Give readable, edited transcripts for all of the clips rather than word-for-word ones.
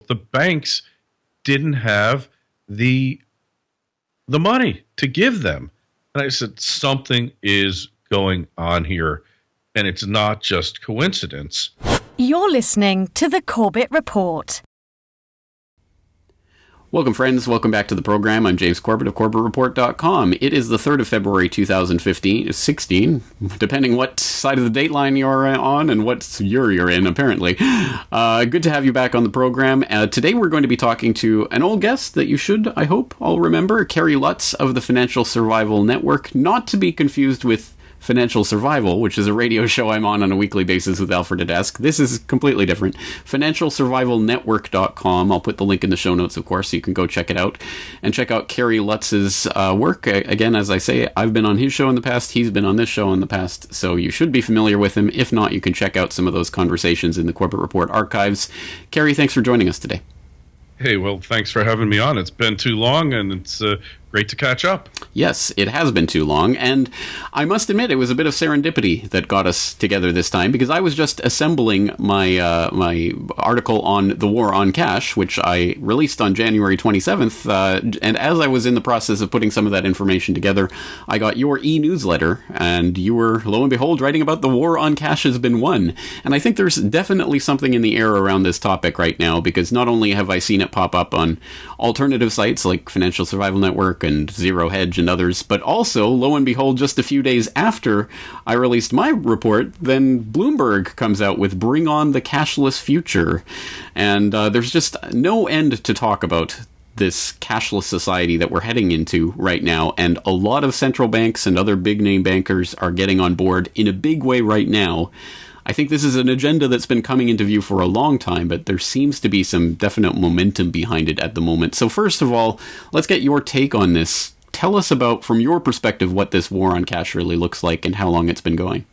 The banks didn't have the money to give them. And I said, something is going on here, and it's not just coincidence. You're listening to the Corbett Report. Welcome, friends. Welcome back to the program. I'm James Corbett of CorbettReport.com. It is the 3rd of February, 16, depending what side of the dateline you're on and what year you're in, apparently. Good to have you back on the program. Today we're going to be talking to an old guest that you should, I hope, all remember, Carrie Lutz of the Financial Survival Network, not to be confused with Financial Survival, which is a radio show I'm on a weekly basis with Alfred Adesk. This is completely different. FinancialSurvivalNetwork.com. I'll put the link in the show notes, of course, so you can go check it out. And check out Carrie Lutz's work. Again, as I say, I've been on his show in the past. He's been on this show in the past. So you should be familiar with him. If not, you can check out some of those conversations in the Corbett Report archives. Carrie, thanks for joining us today. Hey, well, thanks for having me on. It's been too long, and it's great to catch up. Yes, it has been too long, and I must admit it was a bit of serendipity that got us together this time, because I was just assembling my my article on the war on cash, which I released on January 27th, and as I was in the process of putting some of that information together, I got your e-newsletter, and you were, lo and behold, writing about the war on cash has been won. And I think there's definitely something in the air around this topic right now, because not only have I seen it pop up on alternative sites like Financial Survival Network and Zero Hedge and others, but also, lo and behold, just a few days after I released my report, then Bloomberg comes out with Bring on the Cashless Future. And there's just no end to talk about this cashless society that we're heading into right now, and a lot of central banks and other big name bankers are getting on board in a big way right now. I think this is an agenda that's been coming into view for a long time, but there seems to be some definite momentum behind it at the moment. So first of all, let's get your take on this. Tell us about, from your perspective, what this war on cash really looks like and how long it's been going.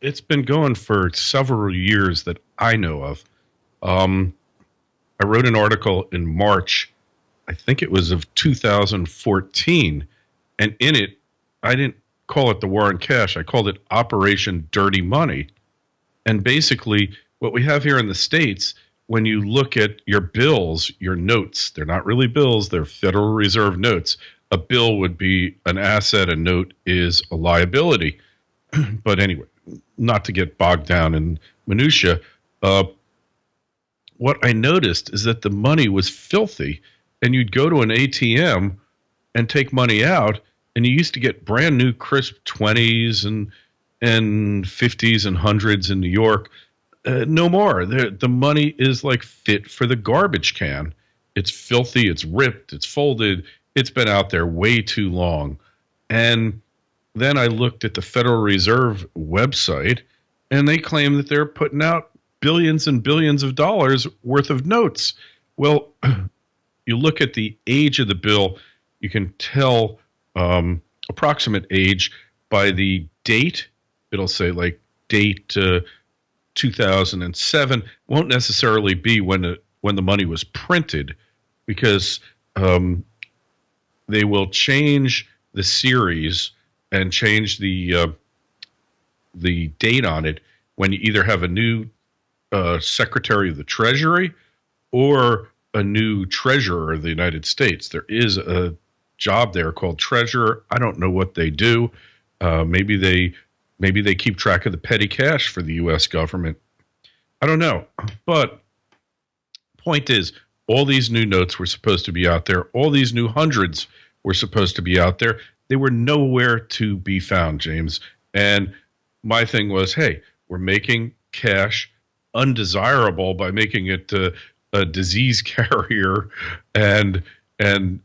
It's been going for several years that I know of. I wrote an article in March, I think it was of 2014, and in it, I didn't call it the war on cash. I called it Operation Dirty Money. And basically, what we have here in the States, when you look at your bills, your notes, they're not really bills, they're Federal Reserve notes. A bill would be an asset, a note is a liability. But anyway, not to get bogged down in minutia, what I noticed is that the money was filthy, and you'd go to an ATM and take money out, and you used to get brand new crisp 20s and 50s and 100s in New York. No more. The money is like fit for the garbage can. It's filthy, it's ripped, it's folded, it's been out there way too long. And then I looked at the Federal Reserve website, and they claim that they're putting out billions and billions of dollars worth of notes. Well, you look at the age of the bill, you can tell approximate age by the date. It'll say like date 2007. Won't necessarily be when the money was printed, because they will change the series and change the date on it when you either have a new Secretary of the Treasury or a new Treasurer of the United States. There is a job there called Treasurer. I don't know what they do. Maybe they keep track of the petty cash for the U.S. government. I don't know. But point is, all these new notes were supposed to be out there. All these new hundreds were supposed to be out there. They were nowhere to be found, James. And my thing was, hey, we're making cash undesirable by making it a disease carrier. And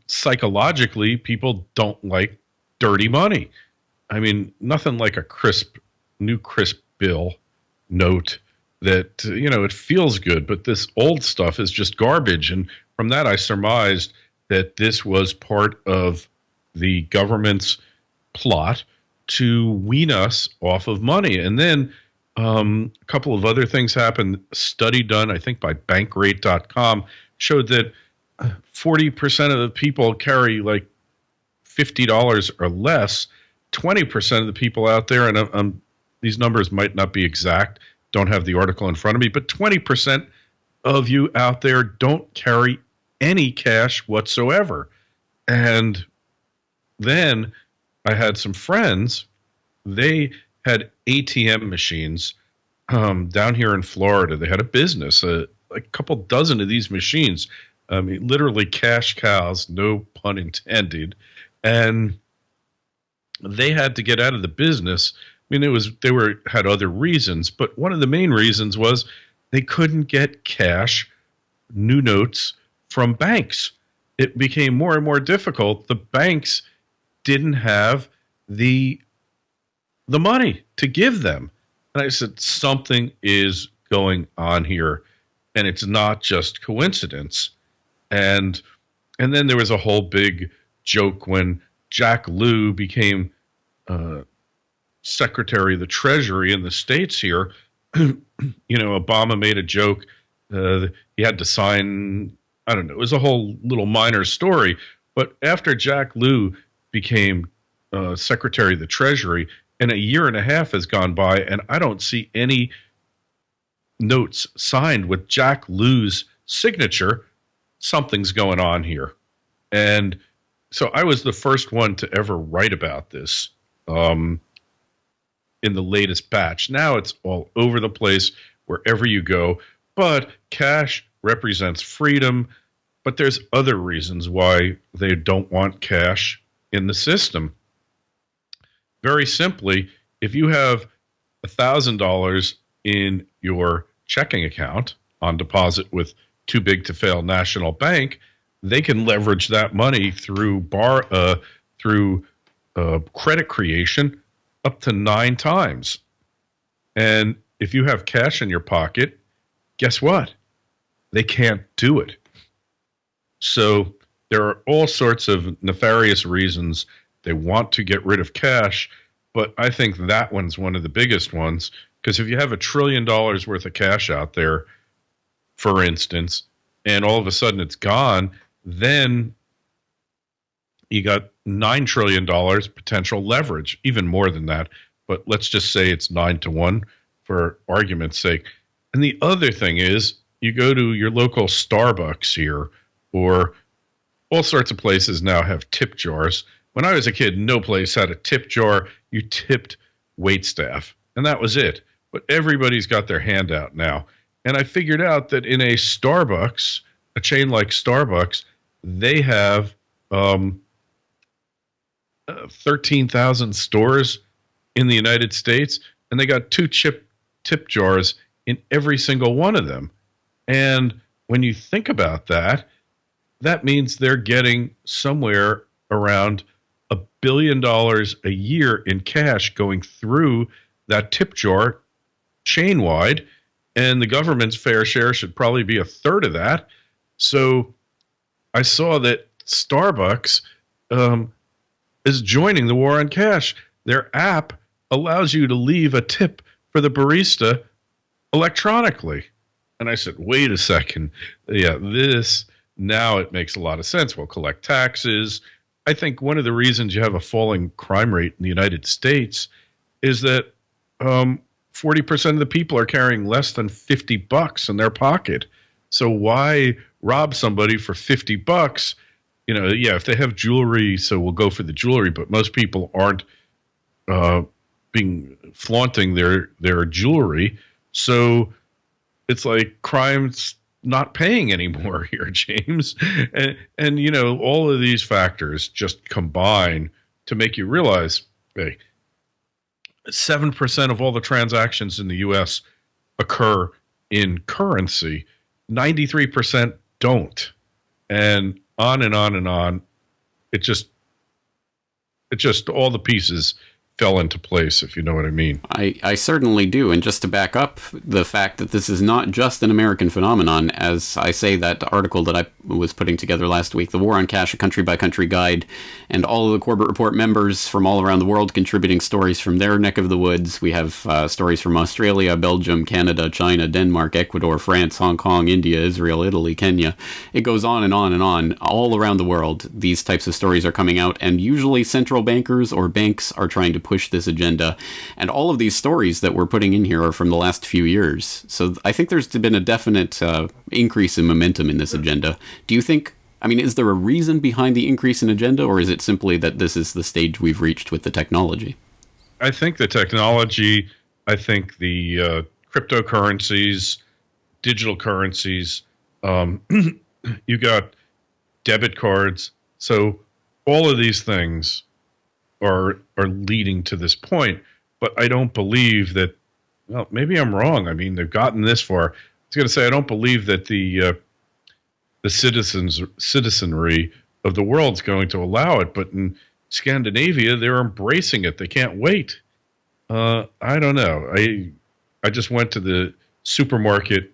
psychologically, people don't like dirty money. I mean, nothing like a new crisp bill note that, it feels good, but this old stuff is just garbage. And from that, I surmised that this was part of the government's plot to wean us off of money. And then a couple of other things happened. A study done, I think, by Bankrate.com showed that 40% of the people carry like $50 or less. 20% of the people out there, and these numbers might not be exact, don't have the article in front of me, but 20% of you out there don't carry any cash whatsoever. And then I had some friends, they had ATM machines down here in Florida. They had a business, a couple dozen of these machines, literally cash cows, no pun intended. And they had to get out of the business. I mean, had other reasons, but one of the main reasons was they couldn't get cash, new notes from banks. It became more and more difficult. The banks didn't have the money to give them. And I said, something is going on here, and it's not just coincidence. And then there was a whole big joke when Jack Lew became Secretary of the Treasury in the States here. Obama made a joke. He had to sign, I don't know, it was a whole little minor story. But after Jack Lew became Secretary of the Treasury, and a year and a half has gone by, and I don't see any notes signed with Jack Lew's signature. Something's going on here. And so I was the first one to ever write about this in the latest batch. Now it's all over the place, wherever you go. But cash represents freedom. But there's other reasons why they don't want cash in the system. Very simply, if you have $1,000 in your checking account on deposit with Too Big to Fail National Bank, they can leverage that money through credit creation up to 9 times. And if you have cash in your pocket, guess what? They can't do it. So there are all sorts of nefarious reasons they want to get rid of cash, but I think that one's one of the biggest ones, because if you have $1 trillion worth of cash out there, for instance, and all of a sudden it's gone, then you got $9 trillion potential leverage, even more than that. But let's just say it's 9-1 for argument's sake. And the other thing is, you go to your local Starbucks here, or all sorts of places now have tip jars. When I was a kid, no place had a tip jar. You tipped waitstaff, and that was it. But everybody's got their hand out now. And I figured out that in a Starbucks, a chain like Starbucks, they have 13,000 stores in the United States, and they got 2 tip jars in every single one of them. And when you think about that, that means they're getting somewhere around $1 billion a year in cash going through that tip jar chain wide, and the government's fair share should probably be a third of that. So I saw that Starbucks is joining the war on cash. Their app allows you to leave a tip for the barista electronically. And I said, wait a second. Yeah, now it makes a lot of sense. We'll collect taxes. I think one of the reasons you have a falling crime rate in the United States is that 40% of the people are carrying less than $50 in their pocket. So why rob somebody for $50? If they have jewelry, so we'll go for the jewelry, but most people aren't flaunting their jewelry. So it's like crime's not paying anymore here, James. And all of these factors just combine to make you realize, hey, 7% of all the transactions in the U.S. occur in currency. 93% don't. And on and on and on. It just all the pieces fell into place, if you know what I mean. I certainly do. And just to back up the fact that this is not just an American phenomenon, as I say, that article that I was putting together last week, The War on Cash, a country-by-country guide, and all of the Corbett Report members from all around the world contributing stories from their neck of the woods. We have stories from Australia, Belgium, Canada, China, Denmark, Ecuador, France, Hong Kong, India, Israel, Italy, Kenya. It goes on and on and on. All around the world, these types of stories are coming out, and usually central bankers or banks are trying to push this agenda. And all of these stories that we're putting in here are from the last few years. So I think there's been a definite increase in momentum in this agenda. Do you think, I mean, is there a reason behind the increase in agenda, or is it simply that this is the stage we've reached with the technology? I think the technology, I think the cryptocurrencies, digital currencies, you got debit cards. So all of these things are leading to this point. But I don't believe that, well, maybe I'm wrong. I mean, they've gotten this far. I was going to say, I don't believe that the citizenry of the world's going to allow it. But in Scandinavia, they're embracing it. They can't wait. I don't know. I just went to the supermarket.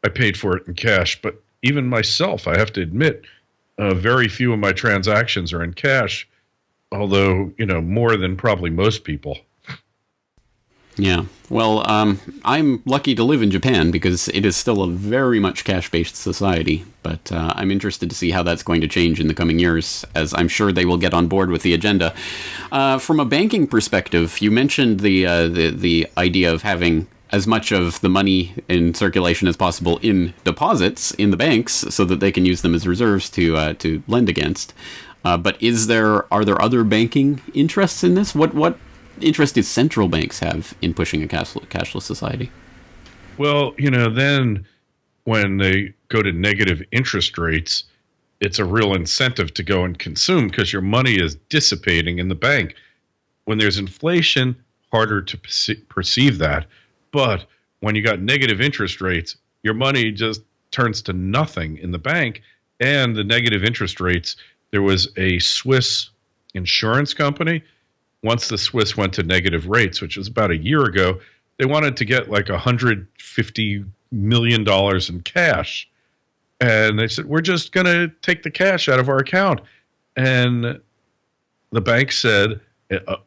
I paid for it in cash, but even myself, I have to admit, very few of my transactions are in cash, although, more than probably most people. Yeah. Well, I'm lucky to live in Japan because it is still a very much cash-based society, but I'm interested to see how that's going to change in the coming years, as I'm sure they will get on board with the agenda. From a banking perspective, you mentioned the idea of having as much of the money in circulation as possible in deposits in the banks so that they can use them as reserves to lend against. But are there other banking interests in this? What interest do central banks have in pushing a cashless society? Well, then when they go to negative interest rates, it's a real incentive to go and consume because your money is dissipating in the bank. When there's inflation, harder to perceive that. But when you got negative interest rates, your money just turns to nothing in the bank. And the negative interest rates, there was a Swiss insurance company. Once the Swiss went to negative rates, which was about a year ago, they wanted to get like $150 million in cash. And they said, we're just going to take the cash out of our account. And the bank said,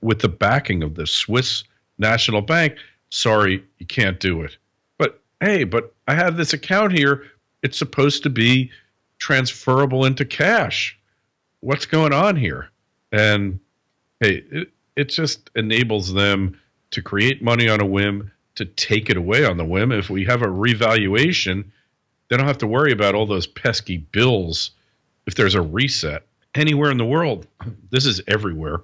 with the backing of the Swiss National Bank, sorry, you can't do it. But I have this account here. It's supposed to be transferable into cash. What's going on here? And hey, it just enables them to create money on a whim, to take it away on the whim. If we have a revaluation, they don't have to worry about all those pesky bills if there's a reset anywhere in the world. This is everywhere.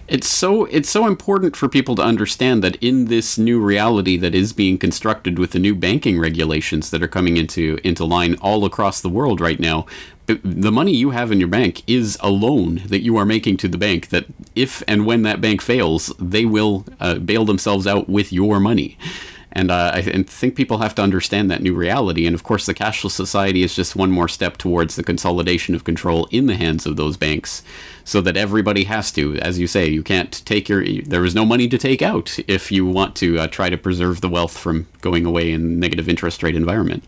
It's so important for people to understand that in this new reality that is being constructed with the new banking regulations that are coming into line all across the world right now, the money you have in your bank is a loan that you are making to the bank that if and when that bank fails, they will bail themselves out with your money. And I think people have to understand that new reality. And of course, the cashless society is just one more step towards the consolidation of control in the hands of those banks so that everybody has to, as you say, you can't there is no money to take out if you want to try to preserve the wealth from going away in negative interest rate environment.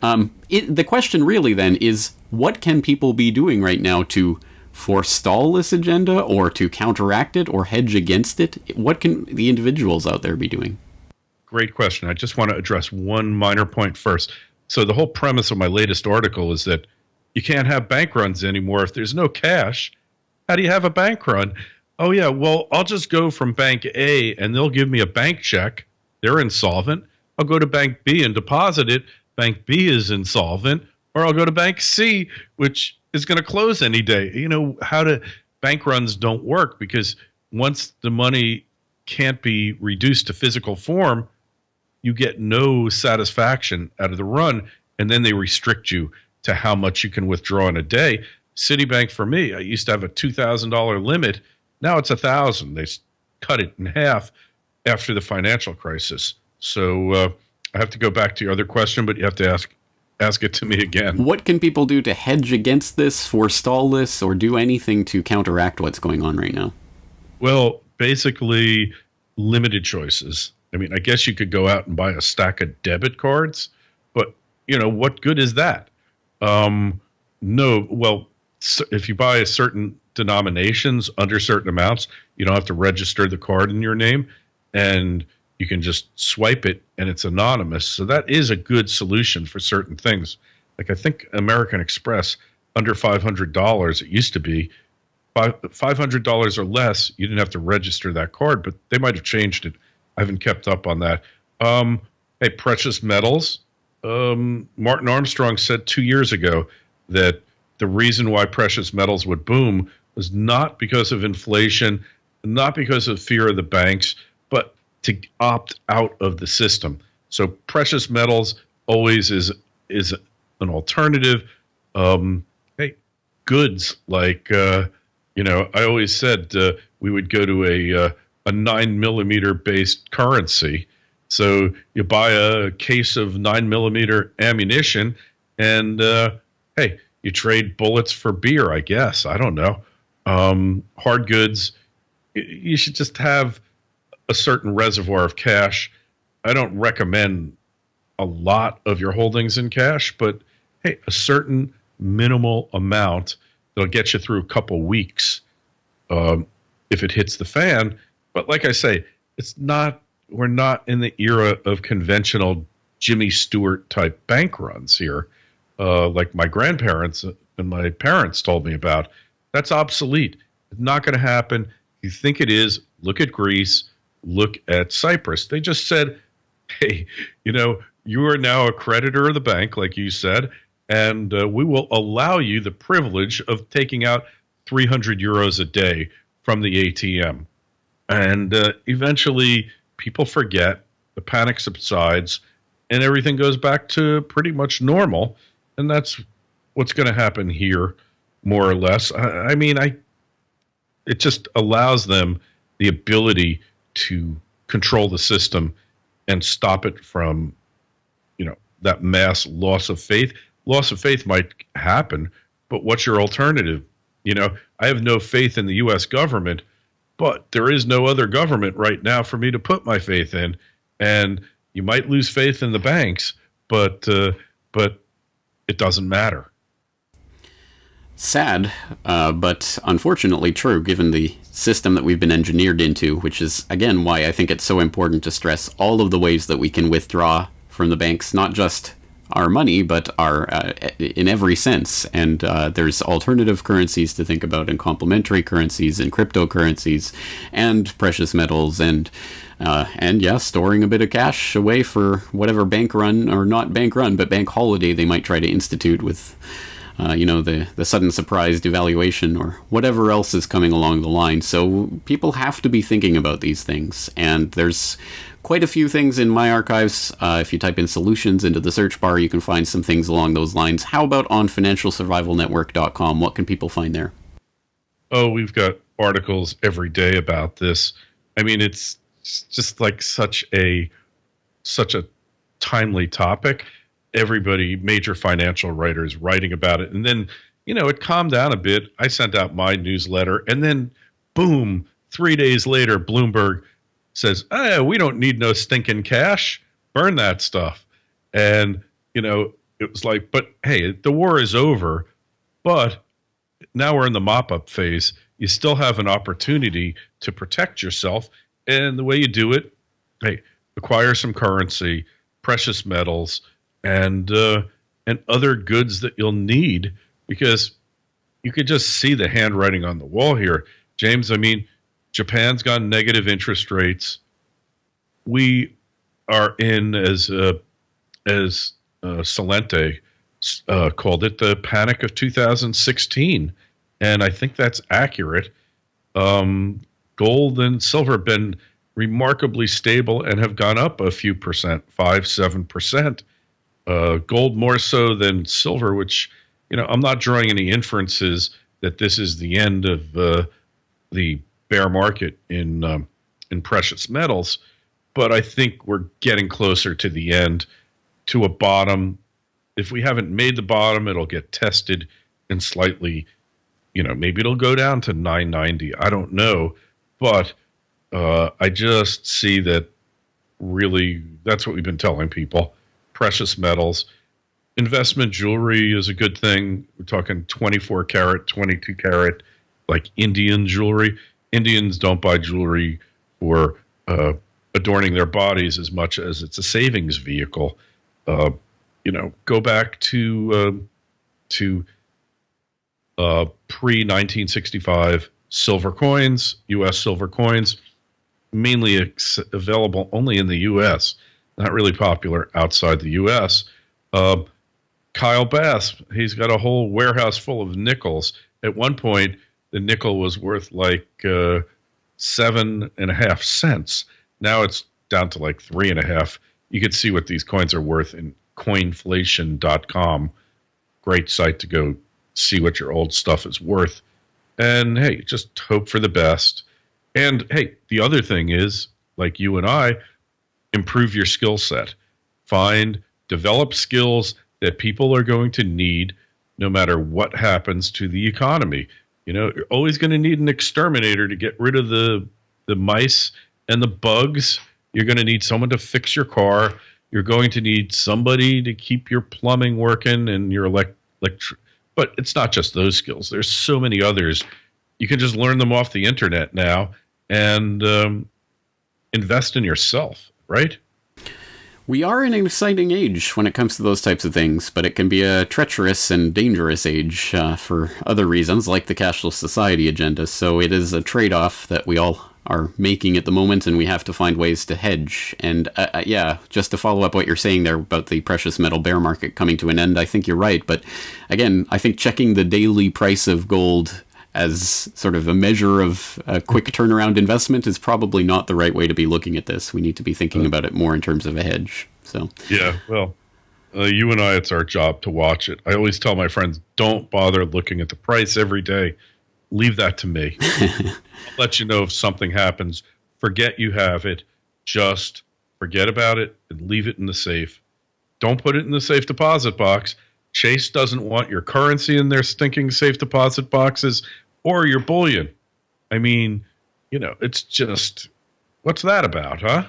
The question really then is, what can people be doing right now to forestall this agenda or to counteract it or hedge against it? What can the individuals out there be doing? Great question. I just want to address one minor point first. So the whole premise of my latest article is that you can't have bank runs anymore. If there's no cash, how do you have a bank run? Oh, yeah, well, I'll just go from bank A and they'll give me a bank check. They're insolvent. I'll go to bank B and deposit it. Bank B is insolvent. Or I'll go to bank C, which is going to close any day. Bank runs don't work because once the money can't be reduced to physical form, you get no satisfaction out of the run, and then they restrict you to how much you can withdraw in a day. Citibank, for me, I used to have a $2,000 limit. Now it's $1,000. They cut it in half after the financial crisis. So I have to go back to your other question, but you have to ask it to me again. What can people do to hedge against this, forestall this, or do anything to counteract what's going on right now? Well, basically limited choices. I mean, I guess you could go out and buy a stack of debit cards, but what good is that? No. Well, if you buy a certain denominations under certain amounts, you don't have to register the card in your name, and you can just swipe it and it's anonymous. So that is a good solution for certain things. Like I think American Express under $500, it used to be, $500 or less, you didn't have to register that card, but they might have changed it. I haven't kept up on that. Hey, precious metals. Martin Armstrong said 2 years ago that the reason why precious metals would boom was not because of inflation, not because of fear of the banks, but to opt out of the system. So precious metals always is an alternative. Hey, goods like I always said we would go to a 9mm based currency. So you buy a case of 9mm ammunition, and hey, you trade bullets for beer. I guess I don't know. Hard goods. You should just have a certain reservoir of cash. I don't recommend a lot of your holdings in cash, but hey, a certain minimal amount that'll get you through a couple weeks if it hits the fan. But like I say, we're not in the era of conventional Jimmy Stewart type bank runs here, like my grandparents and my parents told me about. That's obsolete. It's not going to happen. You think it is, look at Greece, look at Cyprus. They just said, hey, you are now a creditor of the bank, like you said, and we will allow you the privilege of taking out 300 euros a day from the ATM. And eventually people forget, the panic subsides, and everything goes back to pretty much normal. And that's what's going to happen here, more or less. It just allows them the ability to control the system and stop it from, that mass loss of faith. Loss of faith might happen, but what's your alternative? I have no faith in the U.S. government, but there is no other government right now for me to put my faith in. And you might lose faith in the banks, but it doesn't matter. Sad, but unfortunately true, given the system that we've been engineered into, which is, again, why I think it's so important to stress all of the ways that we can withdraw from the banks, not just our money, but our in every sense. And there's alternative currencies to think about, and complementary currencies, and cryptocurrencies, and precious metals, and storing a bit of cash away for whatever bank run, or not bank run, but bank holiday they might try to institute with the sudden surprise devaluation or whatever else is coming along the line. So people have to be thinking about these things. And there's quite a few things in my archives. If you type in solutions into the search bar, you can find some things along those lines. How about on financialsurvivalnetwork.com? What can people find there? Oh, we've got articles every day about this. It's just like such a timely topic. Everybody, major financial writers writing about it. And then, it calmed down a bit. I sent out my newsletter, and then boom, 3 days later, Bloomberg says, we don't need no stinking cash. Burn that stuff. And, it was like, but hey, the war is over, but now we're in the mop-up phase. You still have an opportunity to protect yourself. And the way you do it, hey, acquire some currency, precious metals, and other goods that you'll need, because you could just see the handwriting on the wall here, James. Japan's got negative interest rates. We are in, as Salente called it, the panic of 2016, and I think that's accurate. Gold and silver have been remarkably stable and have gone up a few percent, 5-7%. Gold more so than silver, which, I'm not drawing any inferences that this is the end of the bear market in precious metals, but I think we're getting closer to the end, to a bottom. If we haven't made the bottom, it'll get tested and slightly, maybe it'll go down to 990. I don't know, but I just see that really that's what we've been telling people. Precious metals. Investment jewelry is a good thing. We're talking 24 karat, 22 karat, like Indian jewelry. Indians don't buy jewelry for adorning their bodies as much as it's a savings vehicle. Go back to pre 1965 silver coins, U.S. silver coins, mainly available only in the U.S., not really popular outside the U.S. Kyle Bass, he's got a whole warehouse full of nickels. At one point, the nickel was worth like 7.5 cents. Now it's down to like 3.5. You can see what these coins are worth in coinflation.com. Great site to go see what your old stuff is worth. And hey, just hope for the best. And hey, the other thing is, like you and I, improve your skill set. Develop skills that people are going to need no matter what happens to the economy. You know, you're always going to need an exterminator to get rid of the mice and the bugs. You're going to need someone to fix your car. You're going to need somebody to keep your plumbing working and your But it's not just those skills. There's so many others. You can just learn them off the internet now and invest in yourself, right? We are in an exciting age when it comes to those types of things, but it can be a treacherous and dangerous age for other reasons, like the cashless society agenda. So it is a trade-off that we all are making at the moment, and we have to find ways to hedge. And yeah, just to follow up what you're saying there about the precious metal bear market coming to an end, I think you're right. But again, I think checking the daily price of gold as sort of a measure of a quick turnaround investment is probably not the right way to be looking at this. We need to be thinking about it more in terms of a hedge. So yeah, well, you and I, it's our job to watch it. I always tell my friends, don't bother looking at the price every day. Leave that to me. I'll let you know if something happens. Forget you have it. Just forget about it and leave it in the safe. Don't put it in the safe deposit box. Chase doesn't want your currency in their stinking safe deposit boxes or your bullion. I mean, you know, it's just, what's that about, huh?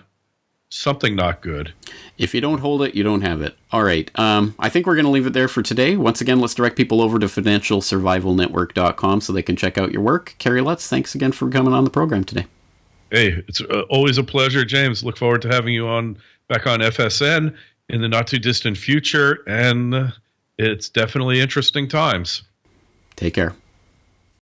Something not good. If you don't hold it, you don't have it. All right. I think we're going to leave it there for today. Once again, let's direct people over to financialsurvivalnetwork.com so they can check out your work. Kerry Lutz, thanks again for coming on the program today. Hey, it's always a pleasure, James. Look forward to having you back on FSN in the not too distant future. And it's definitely interesting times. Take care.